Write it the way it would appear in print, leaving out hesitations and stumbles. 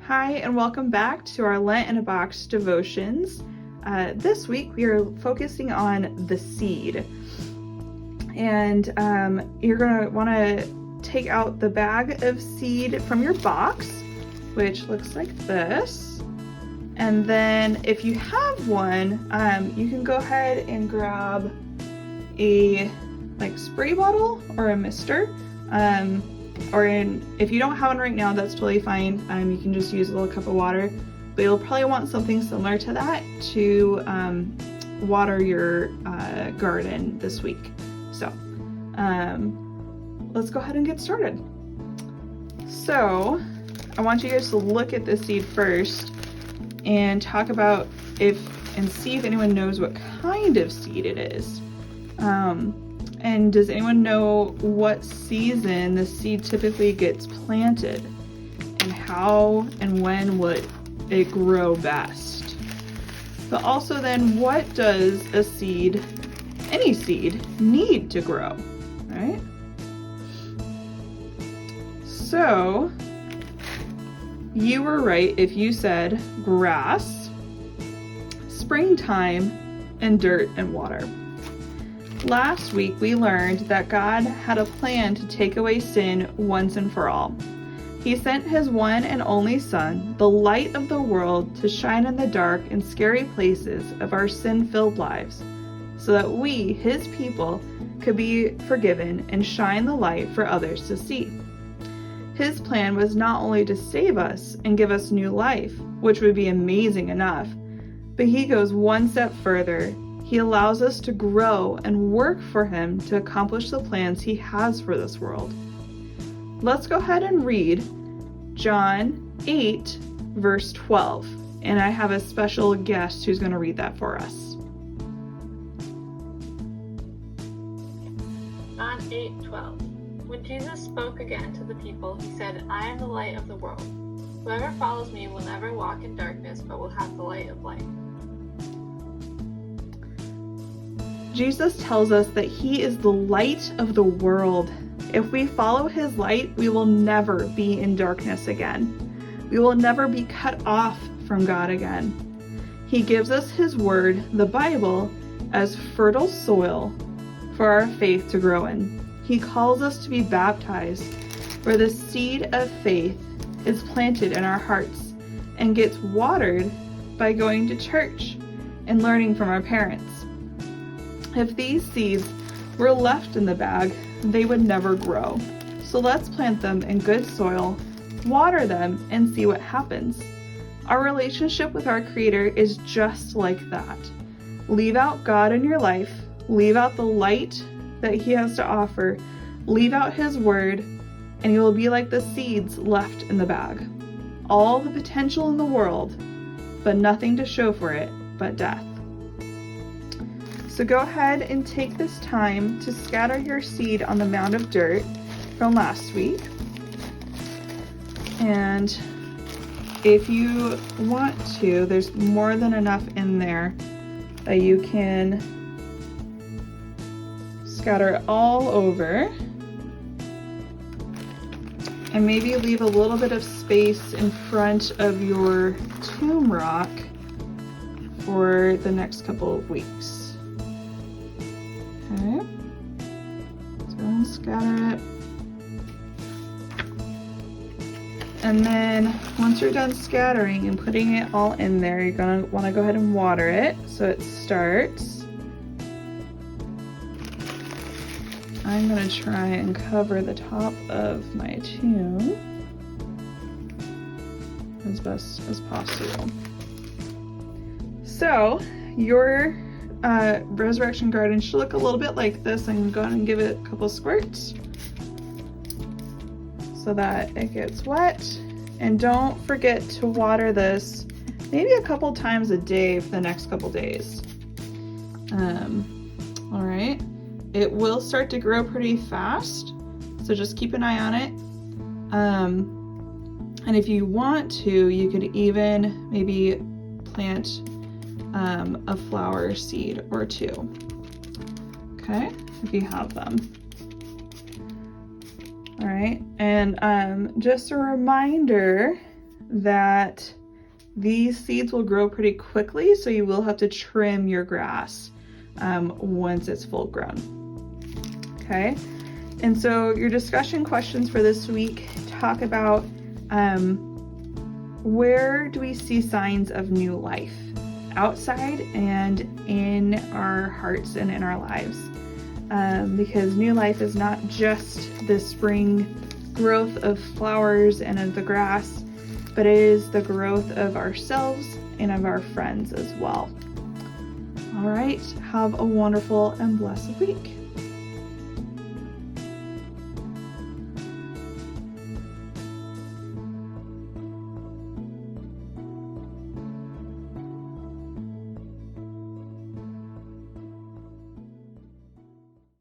Hi, and welcome back to our Lent in a Box devotions. This week we are focusing on the seed. And you're going to want to take out the bag of seed from your box, which looks like this. And then if you have one, you can go ahead and grab a spray bottle or a mister. If you don't have one right now, that's totally fine. You can just use a little cup of water, but you'll probably want something similar to that to water your garden this week. So let's go ahead and get started. So I want you guys to look at the seed first and talk about and see if anyone knows what kind of seed it is. And does anyone know what season the seed typically gets planted? And how and when would it grow best? But also then, what does any seed, need to grow, right? So, you were right if you said grass, springtime, and dirt and water. Last week we learned that God had a plan to take away sin once and for all. He sent his one and only Son, the light of the world, to shine in the dark and scary places of our sin-filled lives, so that we, his people, could be forgiven and shine the light for others to see. His plan was not only to save us and give us new life, which would be amazing enough, but he goes one step further. He allows us to grow and work for him to accomplish the plans he has for this world. Let's go ahead and read John 8, verse 12. And I have a special guest who's going to read that for us. John 8:12. When Jesus spoke again to the people, he said, I am the light of the world. Whoever follows me will never walk in darkness, but will have the light of life. Jesus tells us that he is the light of the world. If we follow his light, we will never be in darkness again. We will never be cut off from God again. He gives us his word, the Bible, as fertile soil for our faith to grow in. He calls us to be baptized, where the seed of faith is planted in our hearts and gets watered by going to church and learning from our parents. If these seeds were left in the bag, they would never grow. So let's plant them in good soil, water them, and see what happens. Our relationship with our Creator is just like that. Leave out God in your life, leave out the light that he has to offer, leave out his word, and you will be like the seeds left in the bag. All the potential in the world, but nothing to show for it but death. So go ahead and take this time to scatter your seed on the mound of dirt from last week. And if you want to, there's more than enough in there that you can scatter it all over. And maybe leave a little bit of space in front of your tomb rock for the next couple of weeks. Okay, so we'll scatter it. And then once you're done scattering and putting it all in there, you're going to want to go ahead and water it so it starts. I'm going to try and cover the top of my tomb as best as possible. So your resurrection garden should look a little bit like this. I'm going to give it a couple squirts so that it gets wet. And don't forget to water this maybe a couple times a day for the next couple days. All right, it will start to grow pretty fast, so just keep an eye on it. And if you want to, you could even maybe plant a flower seed or two, okay, if you have them. All right, and just a reminder that these seeds will grow pretty quickly, so you will have to trim your grass once it's full grown. Okay, and so your discussion questions for this week talk about where do we see signs of new life? Outside and in our hearts and in our lives. Because new life is not just the spring growth of flowers and of the grass, but it is the growth of ourselves and of our friends as well. All right, have a wonderful and blessed week.